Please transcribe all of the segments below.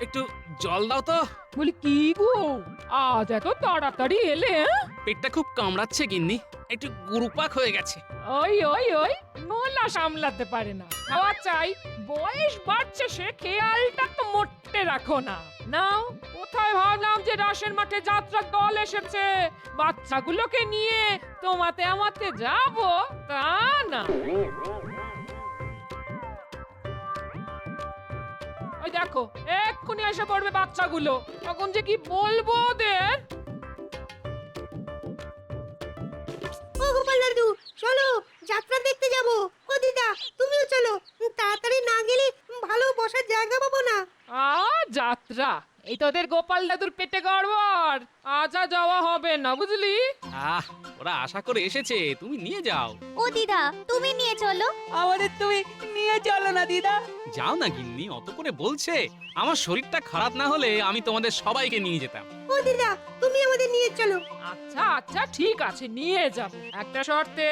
একটু জল দাও তো। বলি কি গো, আজ এত তাড়াতাড়ি এলে? পেটটা খুব কামড়াচ্ছে গিন্নি, একটু গুরুপাক হয়ে গেছে। ওই ওই ওই নোলা সামলাতে পারে না, খাওয়া চাই। বয়স বাড়ছে, সে খেয়ালটা তো মোটে রাখো না। নাও, কোথায় ভাবলাম যে রাসের মাঠে যাত্রার দল এসেছে, বাচ্চাগুলোকে নিয়ে তোমাতে আমাতে যাব, তা না। ওই দেখো, এক্ষুনি এসে পড়বে বাচ্চাগুলো, তখন যে কি বলবো ওদের। ও গোপাল দাদু, চলো যাত্রা দেখতে যাব। ও দিদা, তুমিও চলো, তাড়াতাড়ি না গেলে ভালো বসার জায়গা পাবো না। যাত্রা, এই তোদের গোপাল দাদুর পেটে গড়বড়, আজ আর যাওয়া হবে না, বুঝলি? ওরা আশা করে এসেছে, তুমি নিয়ে যাও। ও দিদা, তুমি নিয়ে চলো। আমাদের তুমি নিয়ে চলো না দিদা। যাও না গিন্নি, অত করে বলছে। আমার শরীরটা খারাপ না হলে আমি তোমাদের সবাইকে নিয়ে যেতাম। ও দিদা, তুমি আমাদের নিয়ে চলো। আচ্ছা আচ্ছা, ঠিক আছে, নিয়ে যাব, একটা শর্তে।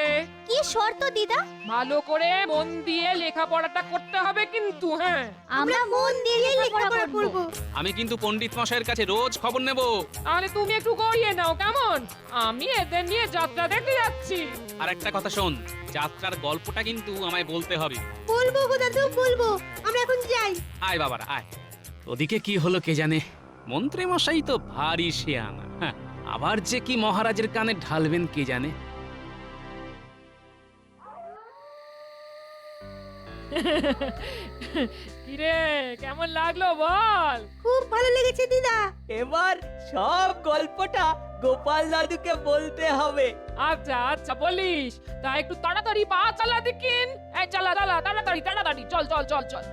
কি শর্ত দিদা? ভালো করে মন দিয়ে লেখাপড়াটা করতে হবে কিন্তু। হ্যাঁ, আমরা মন দিয়ে লেখাপড়া করব। আমি কিন্তু পণ্ডিত মশাইয়ের কাছে রোজ খবর নেব। তাহলে তুমি একটু গড়িয়ে নাও, কেমন? আমি এদের নিয়ে যাত্রা দেখতে যাচ্ছি। আর একটা কথা শোন, যাত্রার গল্পটা কিন্তু আমায় বলতে হবে। বলবো গো দাদু, বলবো। আমরা এখন যাই। আয় বাবারা আয়। ওদিকে কি হলো কে জানে, মন্ত্রী মশাই তো ভারী শিয়ানা। হ্যাঁ, আবার যে কি মহারাজের কানে ঢালবেন কে জানে। কিরে, কেমন লাগলো বল? খুব ভালো লেগেছে দিদা। এবার সব গল্পটা গোপাল দাদুকে বলতে হবে। আচ্ছা আচ্ছা, বলিস। তা একটু তাড়াতাড়ি পা চালা দেখিন। এই চালা চালা, তাড়াতাড়ি তাড়াতাড়ি, চল চল চল চল।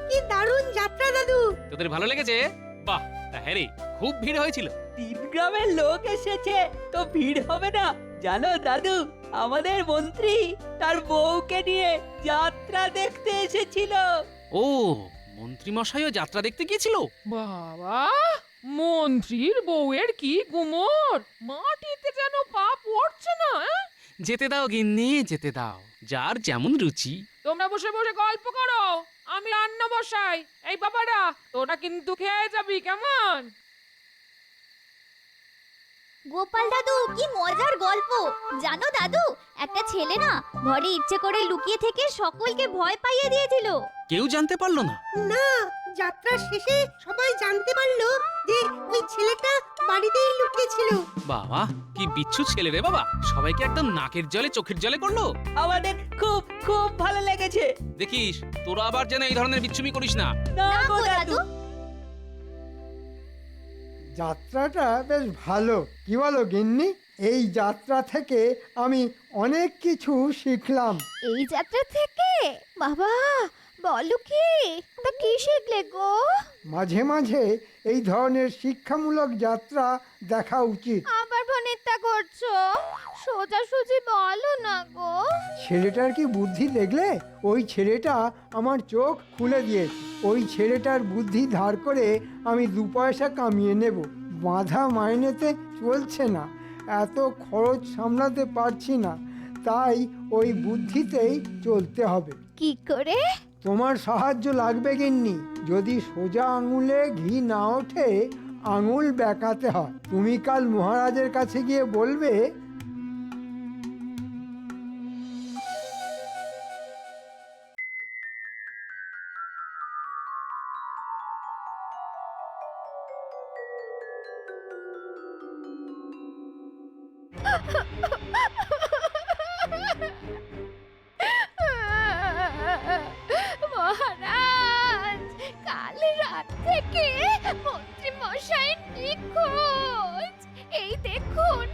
কি দারুণ যাত্রা দাদু। তোদের ভালো লেগেছে? বাহ, তা হ্যাঁ রে, খুব ভিড় হয়েছিল। 3 গ্রামের লোক এসেছে, তো ভিড় হবে না? জানো দাদু, আমাদের মন্ত্রী তার বউকে নিয়ে যাত্রা দেখতে এসেছিল। ও, মন্ত্রী মশাইও যাত্রা দেখতে গিয়েছিল? বাবা, মন্ত্রীর বউয়ের কি গুমর, মাটিতে যেন পা পড়ছে না। যেতে দাও গিন্নি, যেতে দাও, যার যেমন রুচি। তোমরা বসে বসে গল্প করো, আমি রান্না বসাই। এই বাবারা, তোরা কিন্তু খেয়ে যাবি, কেমন? গোপাল দাদু, কি মজার গল্প। জানো দাদু, একটা ছেলে না ঘরে ইচ্ছে করে লুকিয়ে থেকে সকলকে ভয় পাইয়ে দিয়েছিল। কেউ জানতে পারলো না? না, যাত্রা শেষে সবাই জানতে পারলো যে ওই ছেলেটা বাড়িতেই লুকিয়েছিল। বাবা, কি বিচ্ছু ছেলে রে বাবা, সবাইকে একদম নাকের জলে চোখের জলে করলো। আমাদের খুব খুব ভালো লেগেছে। দেখিস, তোরা আবার যেন এই ধরনের বিচ্ছুমি করিস না। না না গো গো দাদু। দাদু। যাত্রাটা বেশ ভালো, কি বলো গিন্নি? এই যাত্রা থেকে আমি অনেক কিছু শিখলাম। এই যাত্রা থেকে? বাবা, বলো কি? তা কি শিখলে গো? মাঝে মাঝে এই ধরনের শিক্ষামূলক যাত্রা দেখা উচিত। আবার ভনিতা করছো, সোজাসুজি বলো না গো। ছেলেটার কি বুদ্ধি দেখলে? ওই ছেলেটা আমার চোখ খুলে দিয়েছে। ওই ছেলেটার বুদ্ধি ধার করে আমি 2 পয়সা কামিয়ে নেব। বাঁধা মাইনেতে চলছে না, এত খরচ সামলাতে পারছি না, তাই ওই বুদ্ধিতেই চলতে হবে। কি করে? তোমার সাহায্য লাগবে গিন্নি। যদি সোজা আঙুলে ঘি না ওঠে, আঙুল বেঁকাতে হয়। তুমি কাল মহারাজের কাছে গিয়ে বলবে, মহারাজ, কাল রাত থেকে মন্ত্রী মশাই নিখোঁজ। এই দেখুন,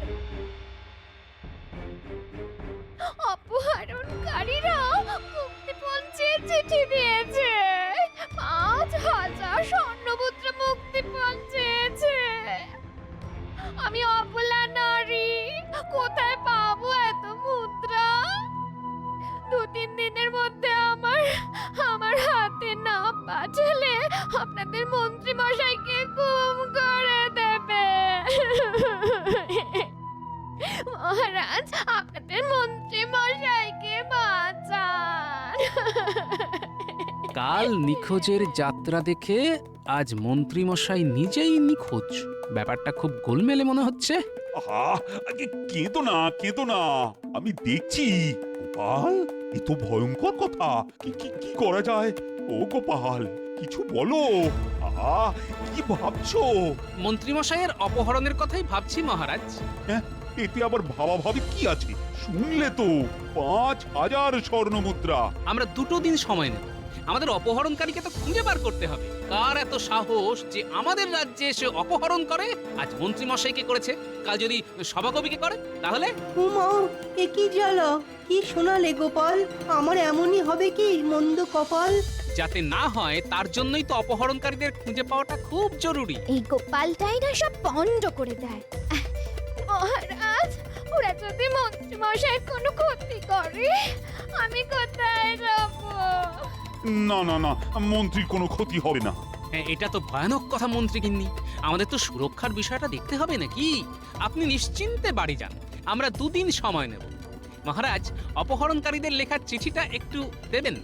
অপহরণকারীরা মুক্তিপণ চেয়ে চিঠি দিয়েছে। 5,000 স্বর্ণমুদ্রা মুক্তিপণ চেয়েছে। আমি অবলা নারী, কোথায় পাবো এত মুদ্রা? 2-3 দিনের মধ্যে আমার হাতে না পাঠালে আপনাদের মন্ত্রী মশাইকে গুম করে দেবে। মহারাজ, আপনার কাল নিখোঁজের যাত্রা দেখে আজ মন্ত্রীমশাই নিজেই নিখোঁজ। ব্যাপারটা খুব গোলমেলে মনে হচ্ছে। আহা, আগে কেঁদো না কেঁদো না, আমি দেখছি। গোপাল, এ তো ভয়ঙ্কর কথা। কি কি কি করা যায়? ও গোপাল, কিছু বলো। আহা, কি ভাবছো? মন্ত্রীমশাইয়ের অপহরণের কথাই ভাবছি মহারাজ। হ্যাঁ, এতে আবার ভাবাভাবি কি আছে? শুনলে তো, ৫,০০০ স্বর্ণ মুদ্রা। আমরা 2 দিন সময় নেব। আমাদের অপহরণকারীকে তো খুঁজে বার করতে হবে। কার এত সাহস যে আমাদের রাজ্যে এসে অপহরণ করে? আজ মন্ত্রীমশাইকে করেছে, কাল যদি সভাকবিকে করে তাহলে? উমা, এ কি জ্বালা! কি শোনালে গোপাল? আমার এমনই হবে কি মন্দ কপাল? যাতে না হয় তার জন্যই তো অপহরণকারীদের খুঁজে পাওয়াটা খুব জরুরি। এই গোপালটাই না সব পণ্ড করে দেয়। মহারাজ, ওরা যদি মন্ত্রীমশাইয়ের কোনো ক্ষতি করে, আমি কোথায় যাব? না না না, মন্ত্রীর কোনো ক্ষতি হবে না। হ্যাঁ, এটা তো ভয়ানক কথা মন্ত্রীগিন্নি। আমাদের তো সুরক্ষার বিষয়টা দেখতে হবে নাকি? আপনি নিশ্চিন্তে বাড়ি যান, আমরা 2 দিন সময় নেব। মহারাজ, অপহরণকারীদের লেখা চিঠিটা একটু দেবেন?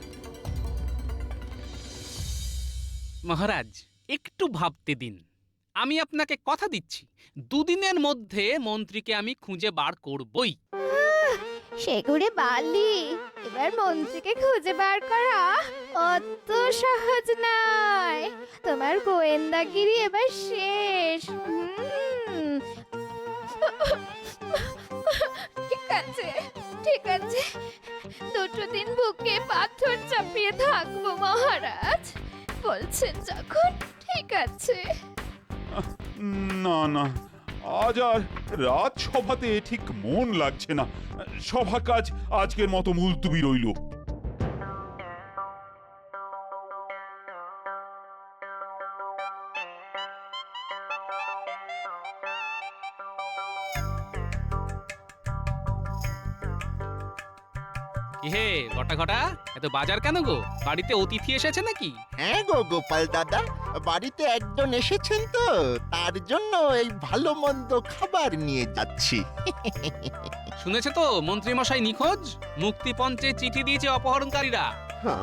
মহারাজ, একটু ভাবতে দিন। আমি আপনাকে কথা দিচ্ছি, 2 দিনের মধ্যে মন্ত্রীকে আমি খুঁজে বার করবই। সেগুড়ে বালি, এবার মন্ত্রীকে খুঁজে বার করা অত সহজ নয়। তোমার গোয়েন্দাগিরি এবার শেষ। ঠিক আছে, ঠিক আছে, 2 দিন বুকে পাথর চাপিয়ে থাকবো মহারাজ। বলছেন যখন, ঠিক আছে। না না, আজ আর রাজসভাতে ঠিক মন লাগছে না। সভা কাজ আজকের মতো মুলতুবি রইল। কি হে ঘটা ঘটা, এত বাজার কেন গো? বাড়িতে অতিথি এসেছে নাকি? হ্যাঁ গো গোপাল দাদা, বাড়িতে একজন এসেছেন তো, তার জন্য এই ভালো মন্দ খাবার নিয়ে যাচ্ছি। শুনেছে তো মন্ত্রীমশাই নিখোঁজ? মুক্তিপঞ্চে চিঠি দিয়েছে অপহরণকারীরা।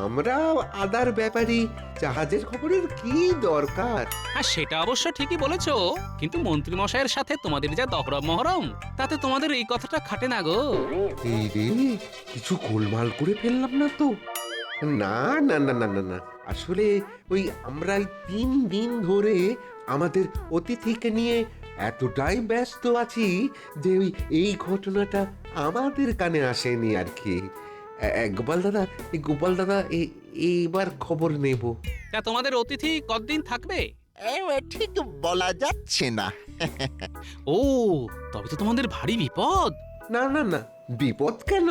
আমরা আদার ব্যাপারী, জাহাজের খবরের কি দরকার? হ্যাঁ, সেটা অবশ্য ঠিকই বলেছো, কিন্তু মন্ত্রীমশাইয়ের সাথে তোমাদের যা দহরম মহরম, তাতে তোমাদের এই কথাটা খাটে না গো। এই রে, কিছু গোলমাল করে ফেললাম না তো? না না না না না না, আসলে ওই আমরা 3 দিন ধরে আমাদের অতিথিকে নিয়ে এতটাই ব্যস্ত আছি যে এই ঘটনাটা আমাদের কানে আসেনি আর কি। গোপাল দাদা এইবার খবর নেব। তা তোমাদের অতিথি কতদিন থাকবে? ঠিক বলা যাচ্ছে না। ও, তবে তো তোমাদের ভারী বিপদ। না না না, বিপদ কেন?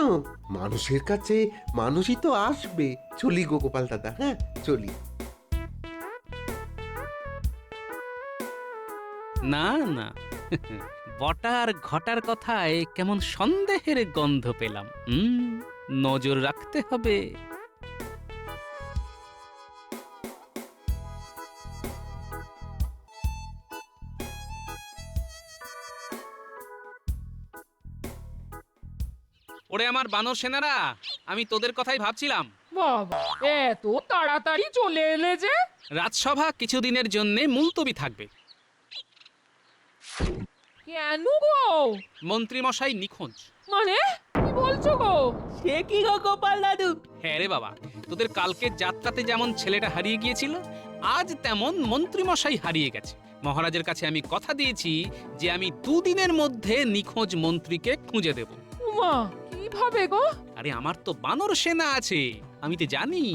মানুষের কাছে মানুষই তো আসবে। চলি গো গোপাল দাদা, হ্যাঁ চলি। না না, বটার ঘটার কথায় কেমন সন্দেহের গন্ধ পেলাম। নজর রাখতে হবে। ওরে আমার বানর সেনারা, আমি তোদের কথাই ভাবছিলাম। বাবা, এত তাড়াতাড়ি চলে এলে যে? রাজসভা কিছুদিনের জন্য মুলতবি থাকবে। কেন গো? মন্ত্রীমশাই নিখোঁজ। মানে কি বলছো গো? সে কি গো গোপাল দাদু? হ্যাঁ রে বাবা, তোদের কালকে যাত্রাতে যেমন ছেলেটা হারিয়ে গিয়েছিল, আজ তেমন মন্ত্রীমশাই হারিয়ে গেছে। মহারাজের কাছে আমি কথা দিয়েছি যে আমি 2 দিনের মধ্যে নিখোঁজ মন্ত্রীকে খুঁজে দেব। উমা, কিভাবে গো? আরে আমার তো বানর সেনা আছে, আমি তো জানি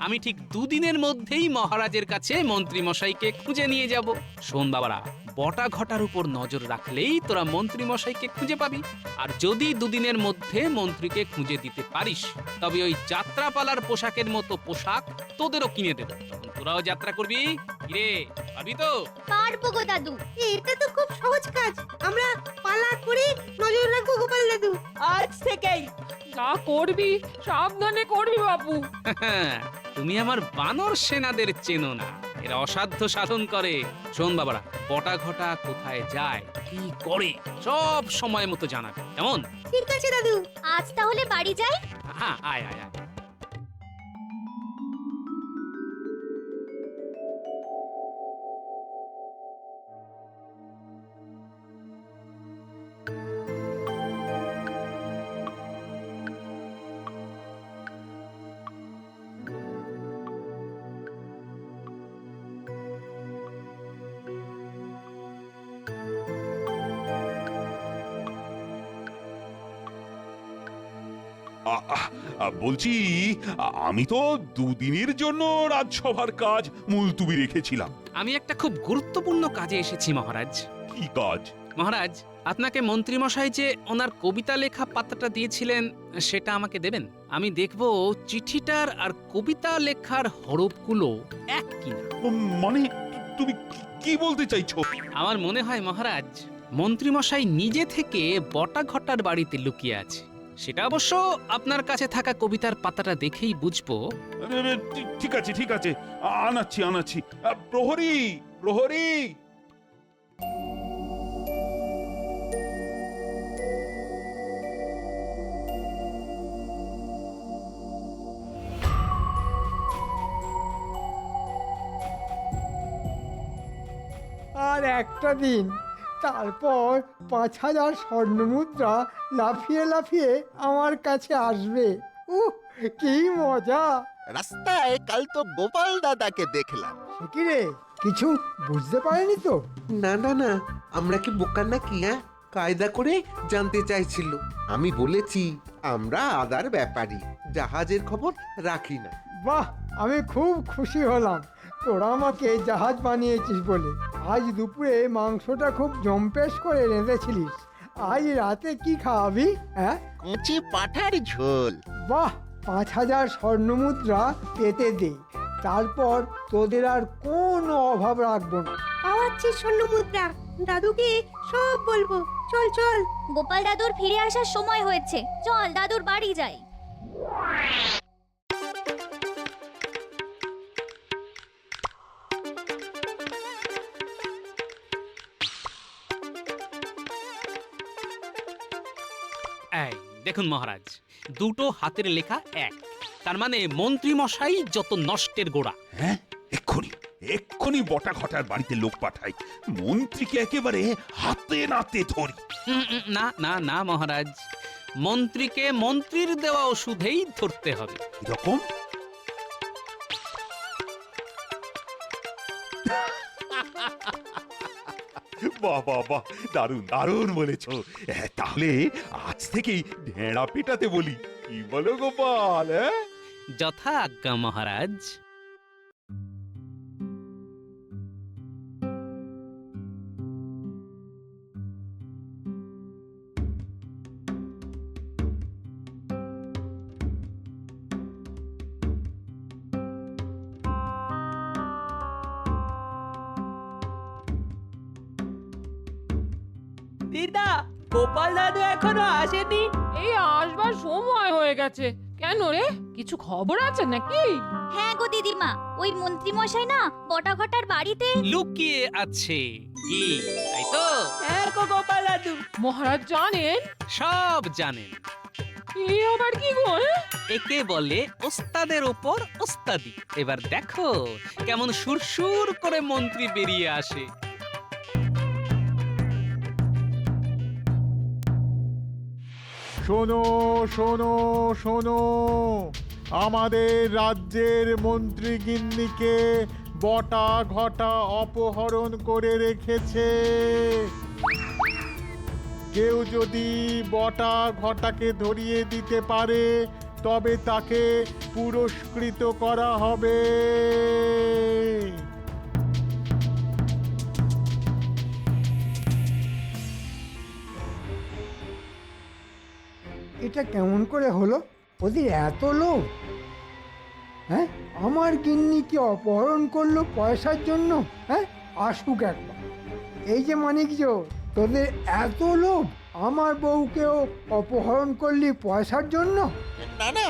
আমি ঠিক 2 দিনের মধ্যেই মহারাজের কাছে মন্ত্রীমশাইকে খুঁজে নিয়ে যাব। শোন বাবারা, বটা ঘটার উপর নজর রাখলেই তোরা মন্ত্রীমশাইকে খুঁজে পাবি। আর যদি 2 দিনের মধ্যে মন্ত্রীকে খুঁজে দিতে পারিস, তবে ওই যাত্রাপালার পোশাকের মতো পোশাক তোদেরও কিনে দেব। তখন তোরাও যাত্রা করবি। কিরে, পারবি তো? পারবো গো দাদু। এটা তো খুব সহজ কাজ। আমরা পালা করে নজর রাখবো গোপাল দাদু। আজ থেকেই। যা করবি সাবধানে করবি বাবু। তুমি আমার বানর সেনাদের চেনো না, এরা অসাধ্য সাধন করে। শোন বাবারা, বটা ঘটা কোথায় যায়, কি করে, সব সময় মতো জানাবে, কেমন? ঠিক আছে দাদু। আজ তাহলে বাড়ি যাই। হ্যাঁ, আয় আয় আয়। বলছি আমি তো দুদিনের জন্য রাজসভার কাজ মুলতুবি রেখেছিলাম। আমি একটা খুব গুরুত্বপূর্ণ কাজে এসেছি মহারাজ। কি কাজ? মহারাজ, আপনাকে মন্ত্রীমশাই যে ওনার কবিতা লেখা পাতাটা দিয়েছিলেন সেটা আমাকে দেবেন। আমি দেখব চিঠিটার আর কবিতা লেখার হরফগুলো এক কিনা। মানে তুমি কি বলতে চাইছো? আমার মনে হয় মহারাজ, মন্ত্রীমশাই নিজে থেকে বটাঘটার বাড়িতে লুকিয়ে আছে। সেটা অবশ্য আপনার কাছে থাকা কবিতার পাতাটা দেখেই বুঝবো। ঠিক আছে ঠিক আছে, আনাচ্ছি। প্রহরী প্রহরী! আর একটা দিন, তারপর 5,000 স্বর্ণমুদ্রা লাফিয়ে লাফিয়ে আমার কাছে আসবে। কি মজা! রাস্তায় কাল তো গোপাল দাদাকে দেখলাম। সে কি রে, কিছু বুঝতে পারেনি তো? না না না, আমরা কি বোকা নাকি? হ্যাঁ, কায়দা করে জানতে চাইছিল। আমি বলেছি আমরা আদার ব্যাপারী, জাহাজের খবর রাখি না। বাহ, আমি খুব খুশি হলাম তোরা আমাকে জাহাজ বানিয়েছিস বলে। আজ দুপুরে মাংসটা খুব জম্পেশ করে রেঁধেছিলিস। আজ রাতে কি খাওয়াবি? হ্যাঁ, কচি পাঠার ঝোল। বাহ, 5,000 স্বর্ণমুদ্রা পেতে দে, তারপর তোদের আর কোনো অভাব রাখবো না। পাওয়াচ্ছি স্বর্ণ মুদ্রা, দাদুকে সব বলবো। চল চল। গোপাল দাদুর ফিরে আসার সময় হয়েছে, চল দাদুর বাড়ি যাই। এই দেখুন মহারাজ, দুটো হাতের লেখা এক, তার মানে মন্ত্রীমশাই যত নষ্টের গোড়া। হ্যাঁ, এক্ষুনি বটাঘটার বাড়িতে লোক পাঠাই, মন্ত্রীকে একেবারে হাতে নাতে ধরি। না না না মহারাজ, মন্ত্রীকে মন্ত্রীর দেওয়া ওষুধেই ধরতে হবে। এরকম? বাহ বাহ বাহ, দারুণ দারুণ বলেছো। তাহলে আজ থেকেই ঢেঁড়া পেটাতে বলি, কি বলো গোপাল? হ্যাঁ, যথা আজ্ঞা মহারাজ। দিদা, গোপাল দাদু এখনো আসেনি? এই আসবার সময় হয়ে গেছে। কেন রে, কিছু খবর আছে নাকি? হ্যাঁ গো দিদিমা, ওই মন্ত্রী মশাই না বটাঘটার বাড়িতে লুকিয়ে আছে কি, তাই তো? হ্যাঁ গো গোপাল দাদু। মহারাজ জানেন? সব জানেন। এ আবার কি গো? একে বলে ওস্তাদের ওপর ওস্তাদি। এবার দেখো কেমন সুরসুর করে মন্ত্রী বেরিয়ে আসে। শোনো শোনো শোনো, আমাদের রাজ্যের মন্ত্রী গিন্নিকে বটা ঘটা অপহরণ করে রেখেছে। কেউ যদি বটা ঘটাকে ধরিয়ে দিতে পারে তবে তাকে পুরস্কৃত করা হবে। এটা কেমন করে হলো? ওদের এত লোভ! হ্যাঁ, আমার গিন্নিকে অপহরণ করলো পয়সার জন্য। হ্যাঁ, আসুক একবার। এই যে মানিকজ, তোদের এত লোভ, আমার বউকেও অপহরণ করলি পয়সার জন্য? না না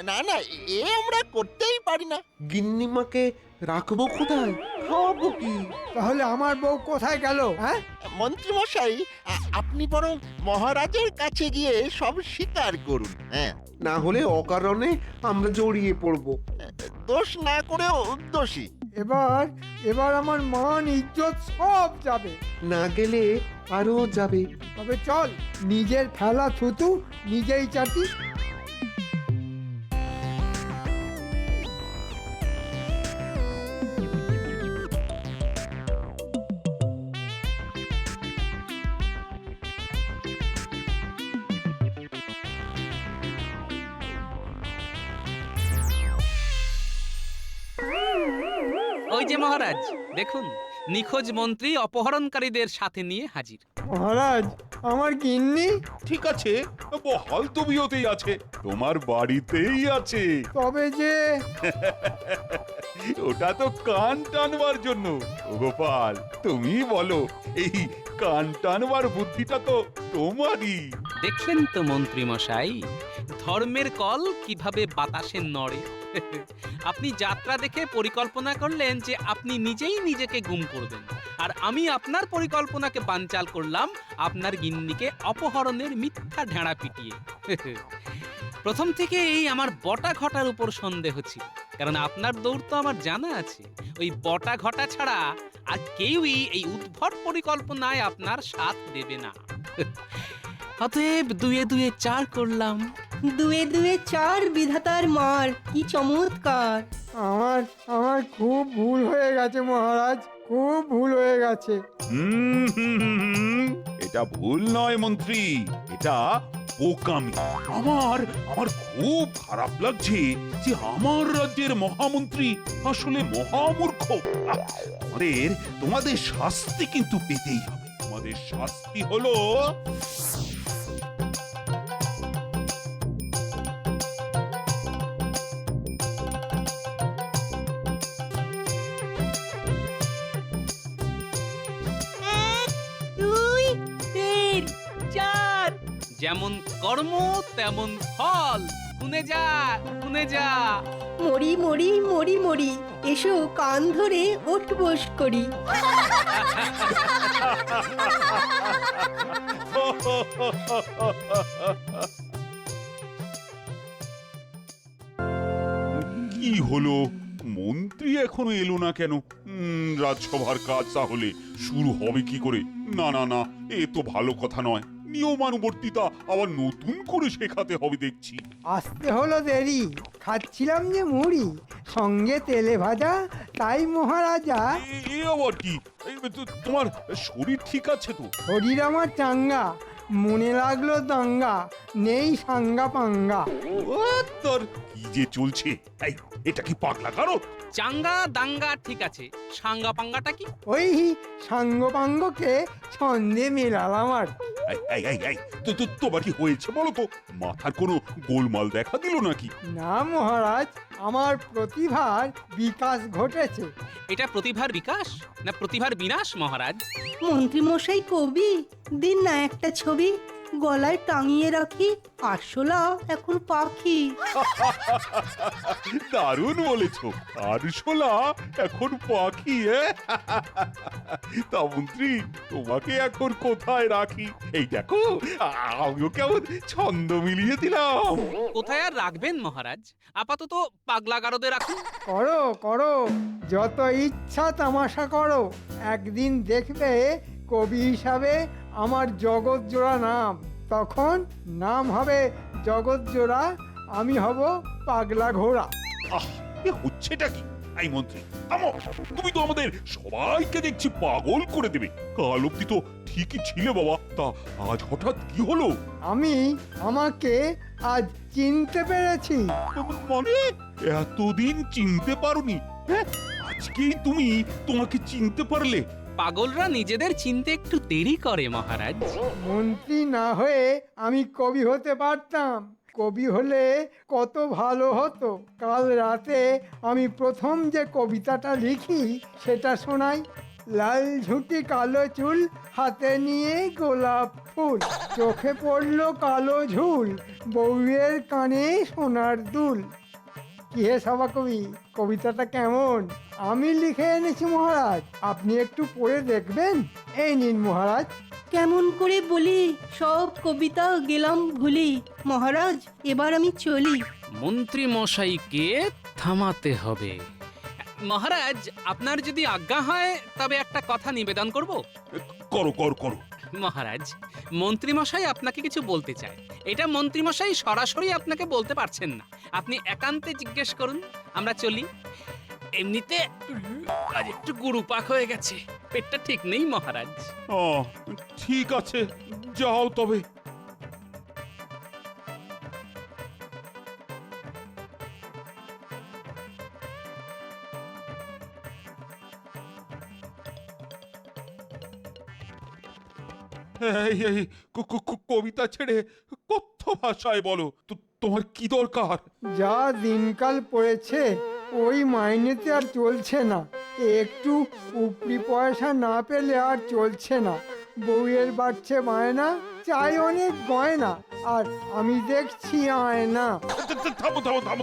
না না, এ আমরা করতেই পারি না। গিন্নিমাকে রাখবো কোথায়, খাওয়াবো কি? তাহলে আমার বউ কোথায় গেল? হ্যাঁ, মন্ত্রী মশাই, আপনি বরং মহারাজের কাছে গিয়ে সব স্বীকার করুন। হ্যাঁ, না হলে অকারণে আমরা জড়িয়ে পড়বো। দোষ না করেও দোষী। এবার আমার মান ইজ্জত সব যাবে। না গেলে আরো যাবে। তবে চল, নিজের ফেলা থুতু নিজেই চাটি। ওই যে মহারাজ দেখুন, নিখোঁজ মন্ত্রী অপহরণকারীদের সাথে নিয়ে হাজির। মহারাজ, আমার গিন্নি? ঠিক আছে, বহাল তবিয়তেই আছে, তোমার বাড়িতেই আছে। তবে যে ওটা তো কান টানবার জন্য। ও গোপাল, তুমি বলো, এই কান টানবার বুদ্ধিটা তো তোমারই। দেখলেন তো মন্ত্রী মশাই, ধর্মের কল কিভাবে বাতাসে নড়ে। আপনি যাত্রা দেখে পরিকল্পনা করলেন যে আপনি নিজেই নিজেকে গুম করবেন, আর আমি আপনার পরিকল্পনাকে বানচাল করলাম আপনার গিন্নিকে অপহরণের মিথ্যা ঢেঁড়া পিটিয়ে। প্রথম থেকেই আমার বটা ঘটার উপর সন্দেহ ছিল, কারণ আপনার দৌড় তো আমার জানা আছে। ওই বটা ঘটা ছাড়া আর কেউই এই উদ্ভট পরিকল্পনায় আপনার সাথ দেবে না। অতএব দুয়ে দুয়ে চার করলাম। দুয়ে দুয়ে চার বিধাতার মার, কি চমৎকার! আমার আমার খুব ভুল হয়ে গেছে মহারাজ, খুব ভুল হয়ে গেছে। এটা ভুল নয় মন্ত্রী, এটা বোকামি। আমার আমার খুব খারাপ লাগছে যে আমার রাজ্যের মহামন্ত্রী আসলে মহামূর্খ। তোমাদের তোমাদের শাস্তি কিন্তু পেতেই হবে। তোমাদের শাস্তি হলো দুই তিন চার। যেমন কর্ম তেমন ফল, গুনে যা গুনে যা। মরি মরি মরি মরি, এসো কান ধরে ওঠ বস করি। কি হলো? মন্ত্রী এখনো এলো না কেন? রাজসভার কাজ তাহলে শুরু হবে কি করে? না না না, এ তো ভালো কথা নয়। নিয়মানুবর্তিতা আবার নতুন করে শেখাতে হবে দেখছি। আসতে হলো দেরি, খাচ্ছিলাম যে মুড়ি, সঙ্গে তেলে ভাজা, তাই মহারাজা। এ আবার কি? তোমার শরীর ঠিক আছে তো? শরীর আমার চাঙ্গা, মনে লাগলো দাঙ্গা, নেই সাঙ্গা পাঙ্গা। ও তোর কি যে চলছে! এই, এটা কি পাগলা কারো? চাঙ্গা দাঙ্গা ঠিক আছে, সাঙ্গা পাঙ্গাটা কি? ওই সাঙ্গ পাঙ্গকে ছন্দে মেলালাম আর। তোমার কি হয়েছে বলো তো? মাথার কোনো গোলমাল দেখা দিল নাকি? না মহারাজ, আমার প্রতিভার বিকাশ ঘটেছে। এটা প্রতিভার বিকাশ না প্রতিভার বিনাশ মহারাজ? মন্ত্রী মশাই কবি, দিন না একটা ছবি, গলায় টাঙিয়ে রাখি, আরশোলা এখন পাখি। দারুণ বলেছো, আরশোলা এখন পাখি। তা মন্ত্রী, তোমাকে এখন কোথায় রাখি? এই দেখো, আমিও কেমন ছন্দ মিলিয়ে দিলাম। কোথায় আর রাখবেন মহারাজ? আপাতত পাগলা গারদে রাখুন। করো করো, যত ইচ্ছা তামাশা করো, একদিন দেখবে কবি হিসাবে আমার জগৎ জোড়া নাম। তখন নাম হবে জগৎ জোড়া, আমি হব পাগলা ঘোড়া। এ হচ্ছেটা কি? এই মন্ত্রী, থামো! তুমি তো আমাদের সবাইকে দেখছি পাগল করে দেবে। কাল অব্দি তো ঠিকই ছিলে বাবা, তা আজ হঠাৎ কি হলো? আমি আমাকে আজ চিনতে পেরেছি। মানে এতদিন চিনতে পারোনি? হ্যাঁ, আজকেই তুমি তোমাকে চিনতে পারলে? পাগলরা নিজেদের চিনতে একটু দেরি করে মহারাজ। মন্ত্রী না হয়ে আমি কবি হতে পারতাম। কবি হলে কত ভালো হতো। কাল রাতে আমি প্রথম যে কবিতাটা লিখি সেটা শোনাই। লাল ঝুঁটি কালো চুল, হাতে নিয়ে গোলাপ ফুল, চোখে পড়লো কালো ঝুল, বউয়ের কানে সোনার দুল। কি হে সভা কবি, কবিতাটা কেমন? আমি লিখে এনেছি মহারাজ, আপনি একটু পড়ে দেখবেন। এই নিন মহারাজ। কেমন করে বলি, সব কবিতা গেলাম ভুলি। মহারাজ, এবার আমি চলি। মন্ত্রী মশাইকে থামাতে হবে। মহারাজ, আপনার যদি আজ্ঞা হয় তবে একটা কথা নিবেদন করব। করো করো করো। মহারাজ, মন্ত্রী মশাই আপনাকে কিছু বলতে চায়। এটা মন্ত্রী মশাই সরাসরি আপনাকে বলতে পারছেন না, আপনি একান্তে জিজ্ঞেস করুন। আমরা চলি। এমনিতে আজ একটু গুরুপাক হয়ে গেছে, পেটটা ঠিক নেই মহারাজ। ঠিক আছে, যাও তবে। এই কবিতা ছেড়ে কথ্য ভাষায় বলো তোমার কি দরকার? যা দিনকাল পড়েছে ওই মাইনেতে আর চলছে না, একটু উপরি পয়সা না পেলে আর চলছে না। বউয়ের বাড়ছে বায়না, চাই অনেক গয়না, আর আমি দেখছি আয়না। থামো থামো থামো থামো।